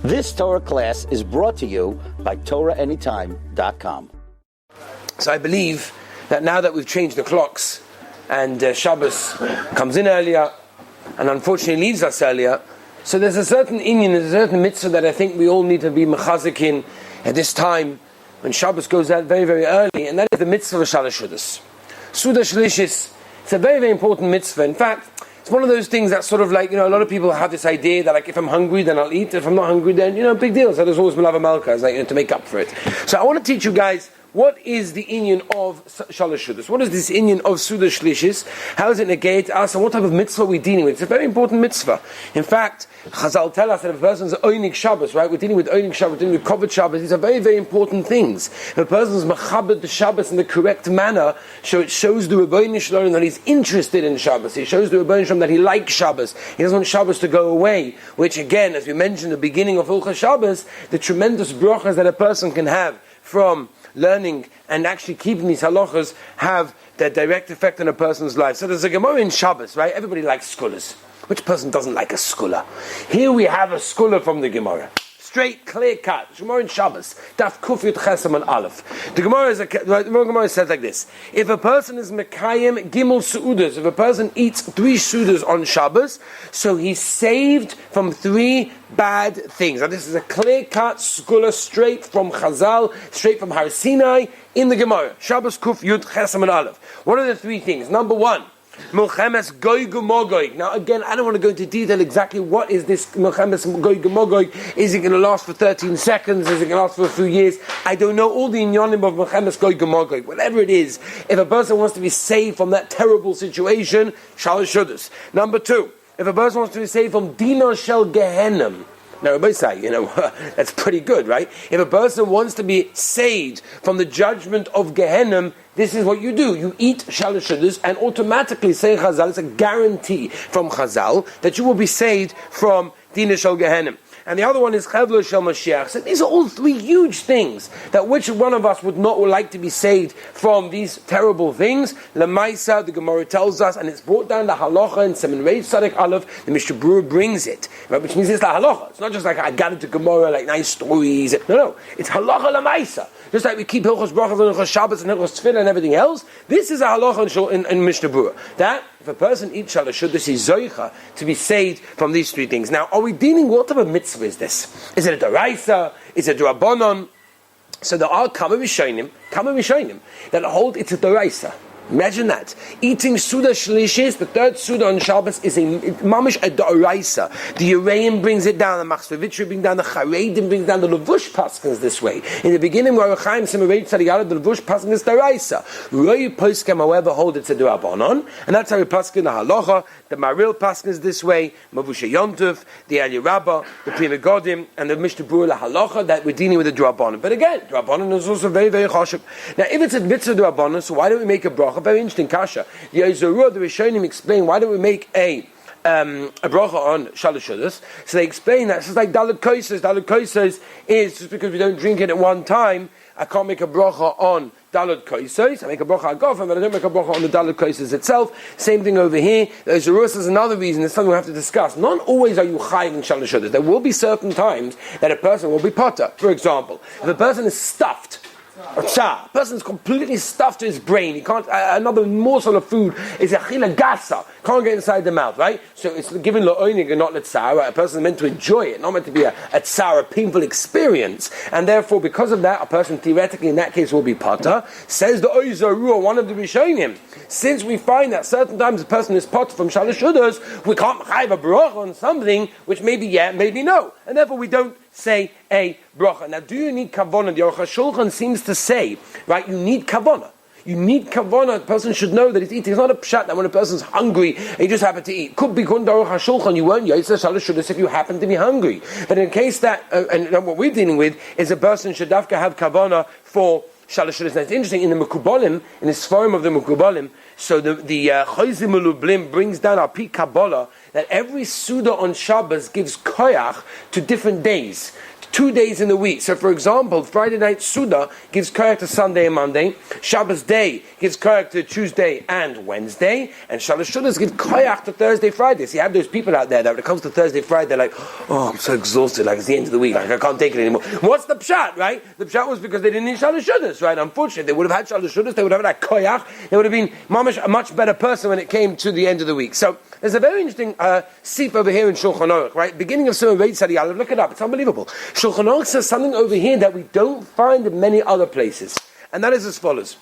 This Torah class is brought to you by TorahAnytime.com. So I believe that now that we've changed the clocks and Shabbos comes in earlier and unfortunately leaves us earlier, so there's a certain inyan, there's a certain mitzvah that I think we all need to be mechazik in at this time when Shabbos goes out very, very early, and that is the mitzvah of Seudat Shlishit. It's a very, very important mitzvah. In fact, it's one of those things that sort of like, a lot of people have this idea that like if I'm hungry then I'll eat, if I'm not hungry then, big deal. So there's always Malava Malka, it's like, to make up for it. So I want to teach you guys what is the inyan of Seudat Shlishit. What is this inyan of Seudat Shlishit? How does it negate us, and what type of mitzvah we're dealing with? It's a very important mitzvah. In fact, Chazal tell us that if a person's oynik Shabbos, right? We're dealing with oynik Shabbos, we're dealing with covered Shabbos. These are very, very important things. If a person's machabed the Shabbos in the correct manner, so it shows the Rebbeinu Shalom that he's interested in Shabbos. It shows the Rebbeinu Shalom that he likes Shabbos. He doesn't want Shabbos to go away. Which again, as we mentioned at the beginning of Hilchos Shabbos, the tremendous brachas that a person can have from learning and actually keeping these halachas have their direct effect on a person's life. So there's a Gemara in Shabbos, right? Everybody likes skulas. Which person doesn't like a skula? Here we have a skula from the Gemara. Straight, clear cut. Gemara in Shabbos. Daf Kuf Yud Chesam and Aleph. The Gemara says like this: if a person is mekayim gimel seudas, if a person eats 3 seudas on Shabbos, so he's saved from 3 bad things. Now this is a clear cut skula straight from Chazal, straight from Har Sinai in the Gemara. Shabbos Kuf Yud Chesam and Aleph. What are the 3 things? Number 1. Milchemes goy gemogoy. Now again, I don't want to go into detail exactly what is this Milchemes goy gemogoy. Is it going to last for 13 seconds? Is it going to last for a few years? I don't know all the inyanim of Milchemes goy gemogoy. Whatever it is, if a person wants to be saved from that terrible situation, shalosh shudas. Number 2, if a person wants to be saved from dino shel gehenim. Now, everybody say, that's pretty good, right? If a person wants to be saved from the judgment of Gehenna, this is what you do. You eat shalosh seudas, and automatically, say Chazal, it's a guarantee from Chazal that you will be saved from Dina Shel Gehenna. And the other one is Chevlo Shel Mashiach. So these are all 3 huge things that which one of us would not like to be saved from these terrible things. Lamaisa, the Gemara tells us, and it's brought down the halacha in Semen Reish Tzaddik Aleph. The Mishnah Berurah brings it, right? Which means it's the halacha. It's not just like I got into Gemara like nice stories. No, it's halacha lamaisa. Just like we keep Hilchos Brachos and Hilchos Shabbos and Hilchos Tefillah and everything else. This is a halacha in Mishnah Berurah. That if a person eats shalosh seudas, he's zoicha to be saved from these 3 things. Now, are we dealing? What type of mitzvah is this? Is it a deraisa? Is it a drabanon? So there are kama rishonim that hold it's a deraisa. Imagine that. Eating Seudat Shlishit, the 3rd Seudah on Shabbos, is mamish a da'oraisa. The Uraim brings it down, the Machzavitri brings down, the Charedim brings down, the Levush Paskins this way. In the beginning, where Chaim Semereit Tzadiyala, the Levush Paskin is da'oraisa. Rov and Posek, however, hold it's a da'abanon, and that's how we paskin the halacha. The Maril Paskin is this way, Mavusha Yontuf, the Ali Rabbah, the Prima Godim, and the Mishnah Berurah halacha that we're dealing with the da'abanon. But again, da'abanon is also very, very chashuv. Now, if it's a mitzvah da'abanon, so why don't we make a bracha? A very interesting kasha. The Yizorah, the Rishonim explain why don't we make a bracha on shalosh seudas. So they explain that it's just like daled kosers. Daled kosers is just because we don't drink it at one time. I can't make a bracha on daled kosers. I make a bracha agafen, but I don't make a bracha on the daled kosers itself. Same thing over here. The Yizorah is another reason. It's something we have to discuss. Not always are you chayiv in shalosh seudas. There will be certain times that a person will be potter. For example, if a person is stuffed. A person is completely stuffed to his brain. He can't. Another morsel of food is a chila gasa. Can't get inside the mouth, right? So it's given la'oinig and not l'tzar. Right? A person is meant to enjoy it, not meant to be a tzar, a painful experience. And therefore, because of that, a person theoretically in that case will be potter. Says the Oizarua, one of the Rishonim. Since we find that certain times a person is potter from shalosh seudas, we can't have a bracha on something which maybe yeah, maybe no, and therefore we don't say a bracha. Now, do you need kavanah? The Aruch HaShulchan seems to say, right, you need kavanah. You need kavanah. A person should know that he's eating. It's not a pshat that when a person's hungry, he just happened to eat. Could be kun Aruch HaShulchan. You weren't yaitzer shalosh seudas if you happen to be hungry. But in case that, and what we're dealing with is a person should dafka have kavanah for shalosh seudas. Now, it's interesting in the Mekubalim, in the Sforim of the Mekubalim. So the Chozim Ulublim brings down our Pi Kabbalah that every Suda on Shabbos gives koyach to different days. 2 days in the week. So for example, Friday night Suda gives koyach to Sunday and Monday, Shabbos day gives koyach to Tuesday and Wednesday, and Shalosh Shudas give koyach to Thursday, Friday. So you have those people out there that when it comes to Thursday, Friday, they're like, oh, I'm so exhausted, like it's the end of the week, like I can't take it anymore. What's the pshat, right? The pshat was because they didn't need Shalosh Shudas, right? Unfortunately, they would have had Shalosh Shudas, they would have had that koyach, they would have been mamash, a much better person when it came to the end of the week. So there's a very interesting sip over here in Shulchan Aruch, right? Beginning of Surah Beis Dovid, look it up, it's unbelievable. Shulchan Aruch says something over here that we don't find in many other places. And that is as follows.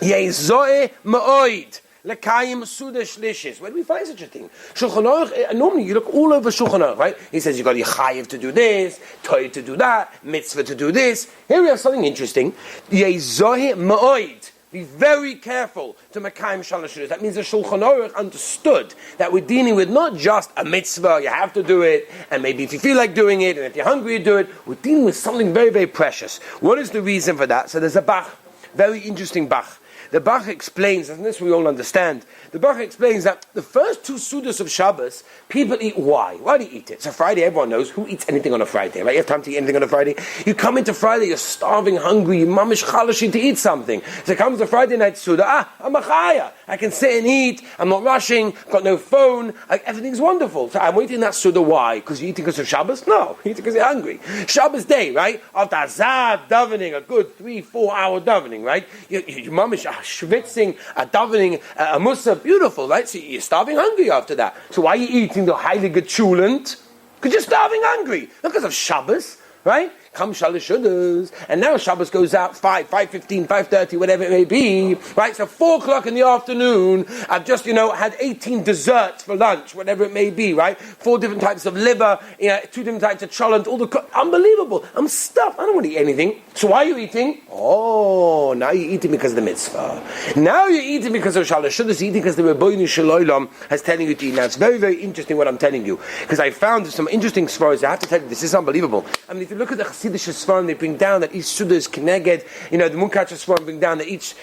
Yezoe ma'oid lekayim Seudat Shlishit. Where do we find such a thing? Shulchan Aruch, normally you look all over Shulchan Aruch, right? He says you got chayiv to do this, toy to do that, mitzvah to do this. Here we have something interesting. Yezoe ma'oid. Be very careful to Mekayim Shalosh Shudas. That means the Shulchan Aruch understood that we're dealing with not just a mitzvah, you have to do it, and maybe if you feel like doing it, and if you're hungry, you do it. We're dealing with something very, very precious. What is the reason for that? So there's a Bach, very interesting Bach. The Bach explains, and this we all understand, the Bach explains that the first 2 Sudas of Shabbos, people eat why? Why do you eat it? So Friday, everyone knows who eats anything on a Friday, right? You have time to eat anything on a Friday. You come into Friday, you're starving, hungry, you're mamish chalashi to eat something. So it comes to Friday night Suda, I'm a chaya. I can sit and eat, I'm not rushing, got no phone, everything's wonderful. So I'm waiting that Suda, why? Because you're eating because of Shabbos? No, you're eating because you're hungry. Shabbos day, right? After Azad davening, a good 3-4 hour davening, right? You're mamish schwitzing, a davening, a musa, beautiful, right? So you're starving hungry after that. So why are you eating the heilige chulent? Because you're starving hungry. Not because of Shabbos, right? Come Shalosh Shudas, and now Shabbos goes out 5:15, 5:30, whatever it may be, right? So 4 o'clock in the afternoon, I've just, had 18 desserts for lunch, whatever it may be, right? 4 different types of liver, 2 different types of cholent, unbelievable. I'm stuffed, I don't want to eat anything. So why are you eating? Oh, now you're eating because of the mitzvah. Now you're eating because of Shalosh Shudas, you're eating because the Rebbeinu Shalom has telling you to eat. Now it's very, very interesting what I'm telling you, because I found some interesting stories. I have to tell you, this is unbelievable. I mean, if you look at the Chassidish Sfarim, they bring down that each Suda is Keneged. The Munkach Sfarim bring down that each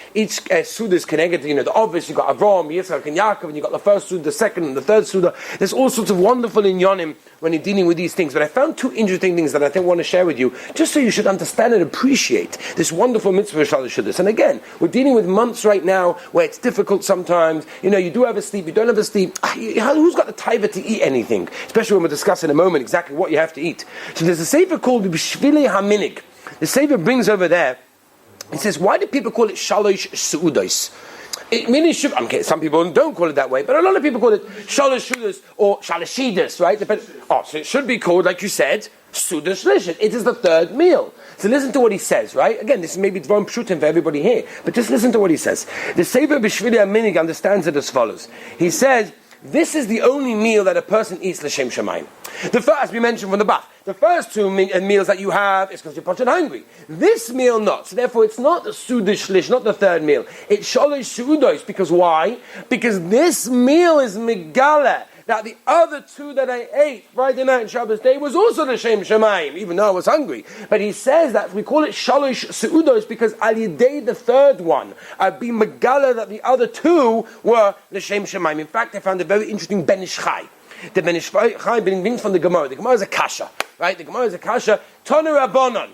Suda is Keneged. The obvious, you've got Avram, Yitzchak, and Yaakov, and you've got the first Suda, the second, and the third Suda. There's all sorts of wonderful inyonim when you're dealing with these things. But I found 2 interesting things that I think I want to share with you, just so you should understand and appreciate this wonderful mitzvah of Shalosh Shudas. And again, we're dealing with months right now where it's difficult sometimes. You do have a sleep, you don't have a sleep. Who's got the taiva to eat anything? Especially when we're discussing in a moment exactly what you have to eat. So there's a sefer called B'Shvilei HaMinig. The Sefer brings over there, he says, why do people call it Shalosh Seudos? It really should, some people don't call it that way, but a lot of people call it Shalosh Seudos or Shalashidus, right? So it should be called, like you said, Seudat Shlishit. It is the 3rd meal. So listen to what he says, right? Again, this is maybe Dvarim Pshutim for everybody here, but just listen to what he says. The Sefer B'Shvilei HaMinig understands it as follows. He says, this is the only meal that a person eats l'shem shamayim. The first, as we mentioned from the Bach, the first 2 meals that you have is because you're punching hungry. This meal not. So therefore it's not the Seudat Shlishit, not the 3rd meal. It's Shalosh Seudos. Because why? Because this meal is Megala. Now the other 2 that I ate Friday night and Shabbos day was also l'shem shamayim, even though I was hungry. But he says that we call it Shalosh Seudos because al yedei the 3rd one, I've been Megala that the other 2 were l'shem shamayim. In fact, I found a very interesting Ben Ish Chai. The Ben Ish Chai brings from the Gemara. The Gemara is a kasha, right? The Gemara is a kasha. Tonu Rabbanon.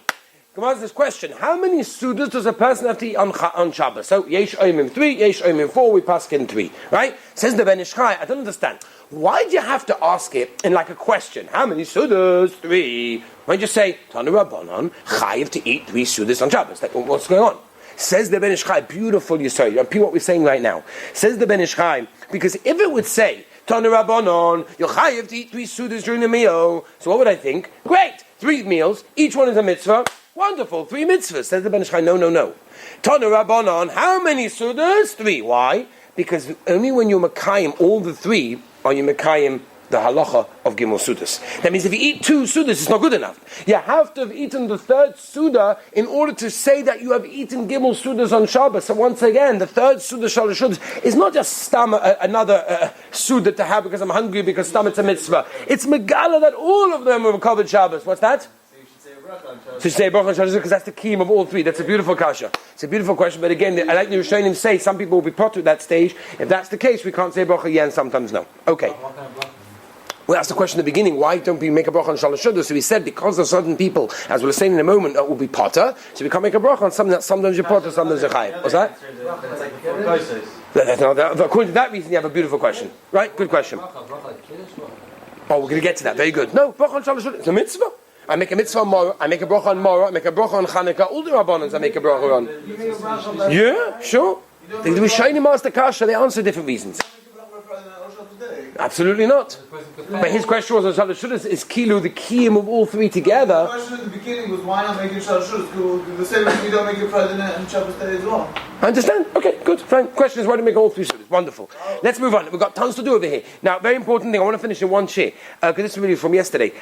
Gemara has this question: how many sudas does a person have to eat on Shabbos? So yesh oimim 3, yesh oimim 4. We pass in 3, right? Says the Ben Ish Chai. I don't understand. Why do you have to ask it in like a question? How many sudas? 3. Why don't you say Tanu Rabbanon chayiv to eat 3 sudas on Shabbos? Like, what's going on? Says the Ben Ish Chai. Beautiful, you say. Repeat what we're saying right now. Says the Ben Ish Chai, because if it would say Tanu Rabbanon, you're chayiv to eat 3 sudas during the meal, so what would I think? Great, 3 meals, each one is a mitzvah. Wonderful, 3 mitzvahs. Says the Ben Ish Chai, no. Tanu Rabbanon, how many sudas? 3. Why? Because only when you're Mekayim all the 3 are you Mekayim the halacha of Gimel Sudas. That means if you eat 2 Sudas, it's not good enough. You have to have eaten the 3rd Suda in order to say that you have eaten Gimel Sudas on Shabbos. So once again, the 3rd Suda, Shalosh Shudas, is not just stam another Suda to have because I'm hungry, because stam it's a mitzvah. It's Megala that all of them were covered Shabbos. What's that? So you say Baruch on Shabbos because that's the key of all 3. That's a beautiful kasha. It's a beautiful question, but again, I like the Rishonim say some people will be put to that stage. If that's the case, we can't say Baruch again. Sometimes no. Okay. We asked the question in the beginning, why don't we make a bracha on Shalosh Shudas? So we said, because there are certain people, as we'll say in a moment, that will be potter, so we can't make a bracha on something that sometimes you're potter, sometimes you're chayiv. What's that? According to that reason, you have a beautiful question. Right? Good question. Oh, we're going to get to that. Very good. No, bracha on Shalosh Shudas. It's a mitzvah. I make a mitzvah on Morah, I make a bracha on Morah, I make a bracha on Chanukah, all the Rabbanans I make a bracha on. Yeah, sure. The Rishonim asked the Kasha, they answer different reasons. Absolutely not. But his question was on Shalosh Shudas, is Kilu the kiyum of all three together? The question in the beginning was, why not make it Shalosh Shudas? The same way we don't make it Friday night and Shabbos day as well. I understand. Okay, good. Fine. Question is, why do we make all three Shudas? Wonderful. Let's move on. We've got tons to do over here. Now, very important thing, I want to finish in one share, because this is really from yesterday.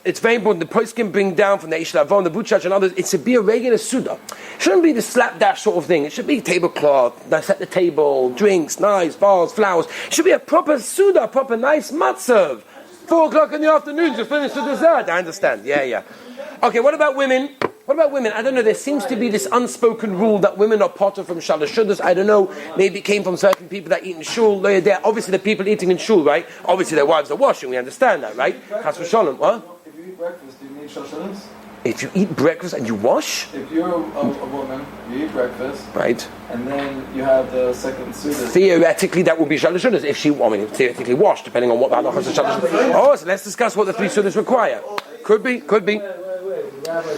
It's very important. The Poskim bring down from the Ish Lavon, the Butchach and others, it should be a regular Suda. It shouldn't be the slapdash sort of thing. It should be tablecloth, set the table, drinks, knives, vase, flowers. It should be a proper Suda, proper nice matzav. 4 o'clock in the afternoon to finish the dessert. I understand. Yeah. Okay, what about women? I don't know, there seems to be this unspoken rule that women are potter from Shalosh Shudas. I don't know, maybe it came from certain people that eat in shul. They're obviously the people eating in shul, right? Obviously their wives are washing, we understand that, right? Chas v'sholom, what? If you eat breakfast, do you need Shalosh Shudas? If you eat breakfast and you wash? If you're a woman, you eat breakfast, right? And then you have the second Seudat. Theoretically, that would be Shalosh Shudas. If she, theoretically washed, depending on what the halachas of Shalosh Shudas. Oh, so let's discuss what the 3 Seudas require. Could be.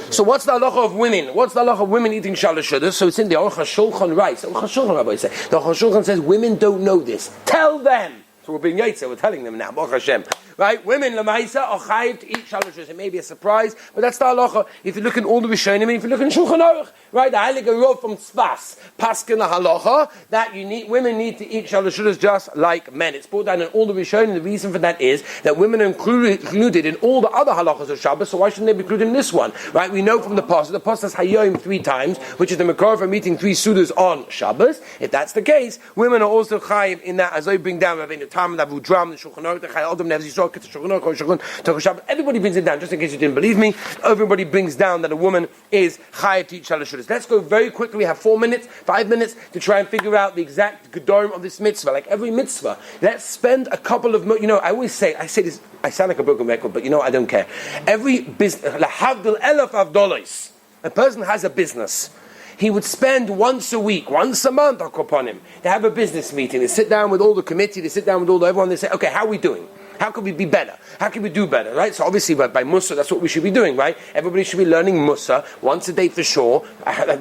So what's the halacha of women? What's the halacha of women eating Shalosh Shudas? So it's in the Aruch HaShulchan, right? So Aruch HaShulchan, Rabbi say. The Aruch HaShulchan says women don't know this. Tell them. So we're being Yaitzer, we're telling them now. Baruch Hashem. Right? Women, Lamaisa, are chayiv to eat Shalosh Shudas. It may be a surprise, but that's the halacha. If you look in all the Rishonim, if you look in Shulchan Aruch, right? The halachic Rov from Tzfas, Paskin the halacha, that women need to eat Shalosh Shudas just like men. It's brought down in all the Rishonim. The reason for that is that women are included in all the other halachas of Shabbos, so why shouldn't they be included in this one? Right? We know from the Pasuk, the Pasuk says Hayoim 3 times, which is the Makar for meeting 3 Sudas on Shabbos. If that's the case, women are also chayiv in that, as they bring down Rabbeinu Tam, Avu Dram, the Shulchan Aruch, the Chayei Adam, Nevzi Yisrael, the Shulchan Aruch, everybody brings it down, just in case you didn't believe me. Everybody brings down that a woman is chayiv to eat Shalosh Shudas. Let's go very quickly. We have 4 minutes, 5 minutes to try and figure out the exact gedorim of this mitzvah. Like every mitzvah, let's spend a couple of, I always say this, I sound like a broken record, but I don't care. Every business, lahavdil elef avdolos, a person has a business. He would spend once a week, once a month, upon him. They have a business meeting. They sit down with all the committee. They sit down with everyone. They say, okay, how are we doing? How can we be better? How can we do better, right? So obviously by Musa, that's what we should be doing, right? Everybody should be learning Musa once a day for sure,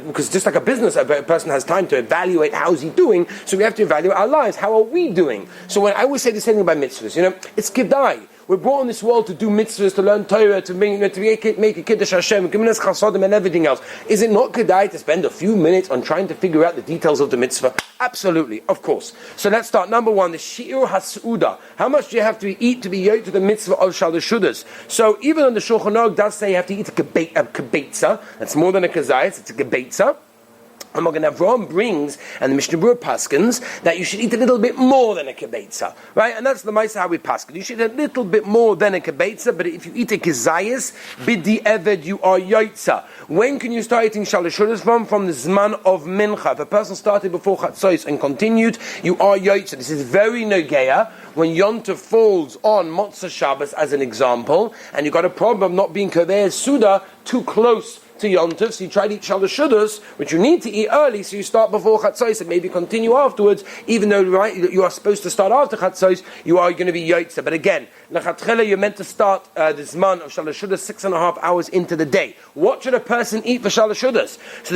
because just like a business, a person has time to evaluate how's he doing, so we have to evaluate our lives. How are we doing? So when I always say the same thing about mitzvahs, it's Kedai. We're brought in this world to do mitzvahs, to learn Torah, to make a Kiddush Hashem, Gemilas Chasodim and everything else. Is it not Kedai to spend a few minutes on trying to figure out the details of the mitzvah? Absolutely, of course. So let's start. Number 1, the Shiur HaSeuda. How much do you have to eat to be yoked to the mitzvah of Shalosh Shudas? So even on the Shulchan Aruch does say you have to eat a kibetza. That's more than a kazayis, it's a kibetza. And Magen Avraham brings, and the Mishnah Berurah paskins, that you should eat a little bit more than a kibetza, right? And that's the Maisa how we paskin. You should eat a little bit more than a kibetza, but if you eat a kizayis, bidi eved, you are yoitza. When can you start eating Shalosh Shudas from? From the Zman of Mincha. If a person started before Chatzos and continued, you are yoitza. This is very nogeya. When Yom Tov falls on Motzah Shabbos, as an example, and you've got a problem not being Kaveh Suda too close to Yom Tov, so you try to eat Shalosh Shudas, which you need to eat early, so you start before Chatzos and maybe continue afterwards, even though you are supposed to start after Chatzos, you are going to be Yotze. But again, L'chatchila, you're meant to start the Zman of Shalosh Shudas 6.5 hours into the day. What should a person eat for Shalosh Shudas? So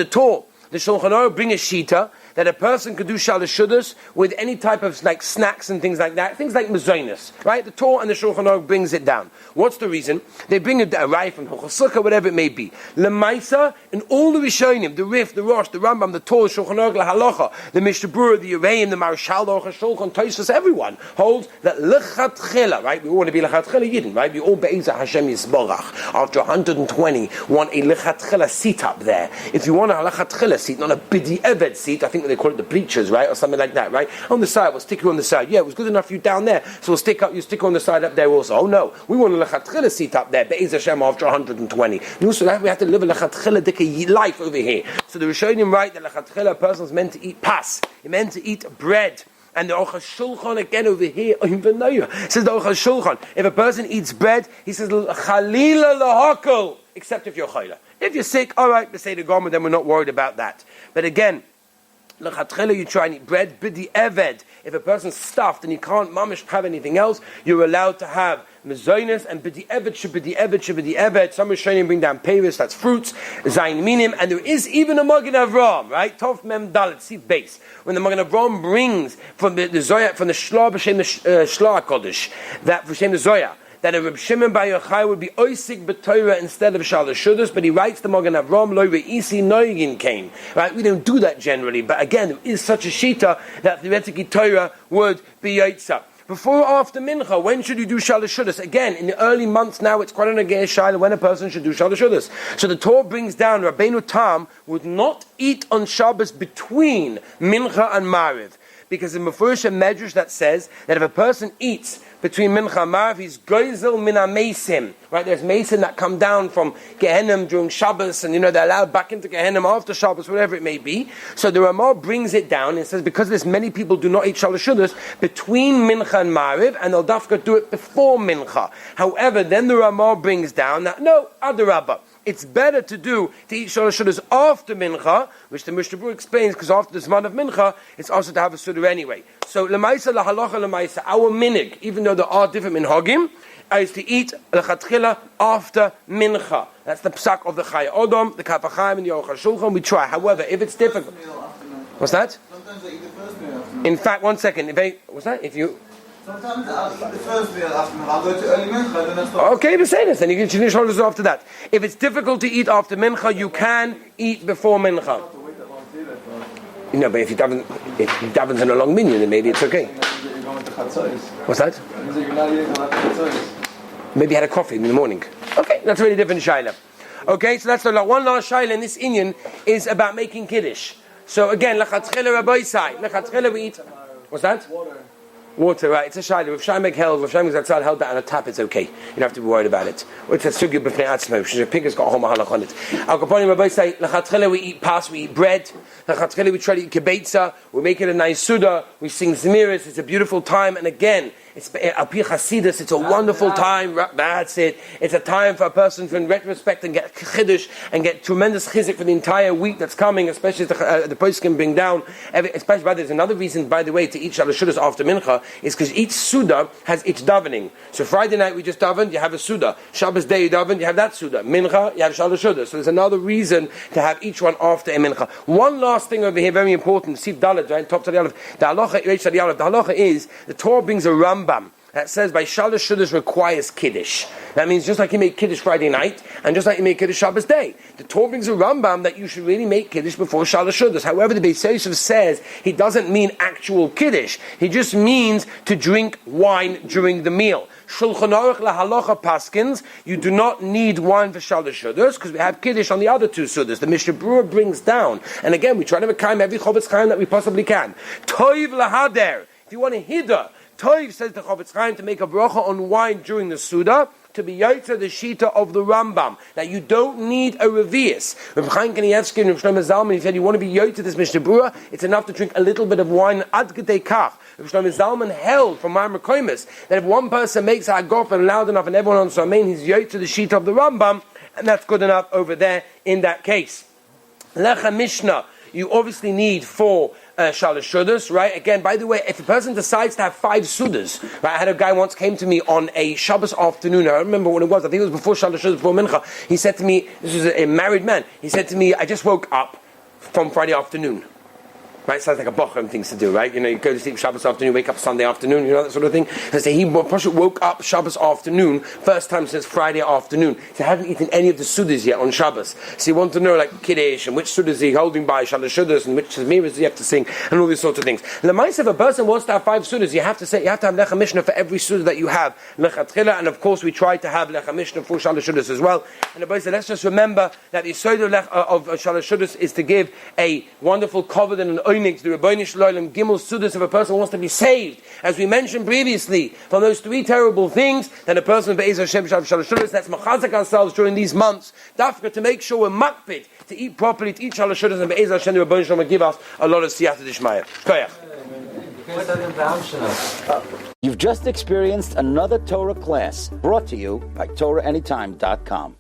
the Shulchan Aruch bring a shita that a person could do Shalosh Shudas with any type of like snacks and things like that, things like mezainis, right? The Torah and the Shulchan Aruch brings it down. What's the reason? They bring a rye from Sukkah, whatever it may be. Lemaisa, and all the Rishonim, the Rif, the Rosh, the Rambam, the Torah, Shulchan Aruch, the Halacha, the Mishnah Berurah, the Yereim, the Marshal, the Aruch HaShulchan, Tosfos, everyone holds that L'chatchila, right? We all want to be L'chatchila Yidden, right? We all be'ezah Hashem Yisborach. After 120, want a L'chatchila seat up there. If you want a L'chatchila seat, not a Bidi Eved seat, I think they call it the bleachers, right? Or something like that, right? On the side, we'll stick you on the side. Yeah, it was good enough for you down there, so we'll stick on the side up there also. Oh no, we want a L'chatchila seat up there, Be'ez Hashem after 120. So we have to live a L'chatchila dika life over here. So the Rishonim write that L'chatchila, a person is meant to eat pas. He's meant to eat bread And the Ochel Shulchan again over here, says the Ochel Shulchan, if a person eats bread, he says, Chalila lahakol, except if you're chayla. If you're sick, all right, to say the garment, then we're not worried about that. But again, l'chatchila, you try and eat bread, b'di eved. If a person's stuffed and you can't mamish have anything else, you're allowed to have mezonos and b'di eved. Some Rishonim bring down peiros, that's fruits, zayin minim, and there is even a Magen Avraham, right? Tov mem dalet, see base. When the Magen Avraham brings from the Zoya, from the Shla b'shem the Shla Kodesh, that b'shem the Zoya, that a Reb Shimon Bar Yochai would be oisik b'Torah instead of shalosh shudos, but he writes the Magen Avraham lo re'isi noigin came. Right? We don't do that generally, but again, there is such a shita that theoretically Torah would be yotza. Before or after mincha, when should you do shalosh shudos? Again, in the early months now, it's quite an agay shaila when a person should do shalosh shudos. So the Torah brings down Rabbeinu Tam would not eat on Shabbos between mincha and mariv, because in Mefurish Medrash that says that if a person eats between mincha and mariv, he's goizel min ha-mesim. Right, there's mesim that come down from Gehenim during Shabbos, and they're allowed back into Gehenim after Shabbos, whatever it may be. So the Ramah brings it down and says because there's many people do not eat shalosh shudos between mincha and mariv, and they'll dafka do it before mincha. However, then the Ramah brings down that no, adarabba, it's better to eat shalosh shudos after mincha, which the Mishnah Berurah explains, because after the Zman of mincha, it's also to have a suda anyway. So lemaisa lahalacha lemaisa, our minig, even though there are different minhagim, is to eat lechatchila after mincha. That's the psak of the Chai Odom, the Kav Halacha and the Ochel Shulchan. We try. However, if it's difficult, what's that? Sometimes I eat the first meal after. In fact, 1 second. What's that? Sometimes I'll eat the first meal after. I'll go to early mincha, then I'll stop. Okay, but say this, then you can finish shoulders after that. If it's difficult to eat after mincha, you can eat before mincha. No, but if you davens in a long minyan, then maybe it's okay. What's that? Maybe had a coffee in the morning. Okay, that's a really different shaila. Okay, so that's one last shaila in this inyan is about making kiddush. So again, lechatchila Rabbi Sai, lechatchila we eat. What's that? Water, right? It's a shaila. If Shaimek held, if Shaimek Zatzal held that on a tap, it's okay. You don't have to be worried about it. It's a sugya b'fnei atzmai. The pig has got a whole mahalach on it. Al Kaponim Rabbi say, lechatchila we eat pas, we eat bread. Lechatchila we try to eat kibetza. We make it a nice suda. We sing zmiris. It's a beautiful time. And again, it's Alpi Chasidus. It's a wonderful time. That's it. It's a time for a person to, in retrospect, and get chiddush and get tremendous chizik for the entire week that's coming. Especially the Posek can bring down. Especially, by there's another reason, by the way, to eat shalosh shudos after mincha is because each suda has its davening. So Friday night we just davened, you have a suda. Shabbos day you davened, you have that suda. Mincha, you have shalosh shudos. So there's another reason to have each one after a mincha. One last thing over here, very important. Sif Dalet, right? Top to the Aleph. The halacha is the Torah brings a Rambam that says by shalosh shudos requires kiddush. That means just like you make kiddush Friday night, and just like you make kiddush Shabbos day. The Torah brings a Rambam that you should really make kiddush before shalosh shudos. However, the Beis Yosef says he doesn't mean actual kiddush. He just means to drink wine during the meal. Shulchan Aruch lahalacha paskins, you do not need wine for shalosh shudos because we have kiddush on the other two sudas. The Mishnah Berurah brings down, and again we try to make every chovetz chaim that we possibly can. Toiv lahader, if you want a hida. Toiv says the Chofetz Chaim to make a bracha on wine during the Suda to be yotzer the shita of the Rambam. Now you don't need a revius. Reb Chaim Kanievsky and Reb Shlomo Zalman, he said you want to be yotzer this Mishnah Berurah, it's enough to drink a little bit of wine ad gedei kach. Reb Shlomo Zalman held from Ma'amer Koimus that if one person makes a hagof and loud enough and everyone on Samein, he's yotzer the shita of the Rambam, and that's good enough over there in that case. Lecha Mishnah, you obviously need for shalosh shudos, right? Again, by the way, if a person decides to have 5 sudas, right? I had a guy once came to me on a Shabbos afternoon. I don't remember when it was. I think it was before shalosh shudos, before mincha. He said to me, this was a married man. He said to me, I just woke up from Friday afternoon. Right, sounds like a bochum things to do, right? You go to sleep Shabbos afternoon, wake up Sunday afternoon, that sort of thing. So he woke up Shabbos afternoon, first time since Friday afternoon. So he hadn't eaten any of the sudas yet on Shabbos. So he wanted to know, like, Kiddush, and which sudas is he holding by, shalosh shudos, and which zmiras he have to sing, and all these sorts of things. The mice, if a person wants to have 5 sudas, you have to have lecha mishnah for every suda that you have. Lechatchila, and of course we try to have lecha mishnah for shalosh shudos as well. And the boy said, let's just remember that the seudat of shalosh shudos is to give a wonderful covenant and an to the Rebbeinu Shalom Gimel Sudas if a person wants to be saved, as we mentioned previously, from those 3 terrible things, then a person Be'ez Hashem Shalosh Shudas, that's machazak ourselves during these months, dafka to make sure we're makpid to eat properly, to eat Shalosh Shudas, and Be'ez Hashem the Rebbeinu Shalom give us a lot of siyata d'shmaya. Koyach. You've just experienced another Torah class brought to you by TorahAnytime.com.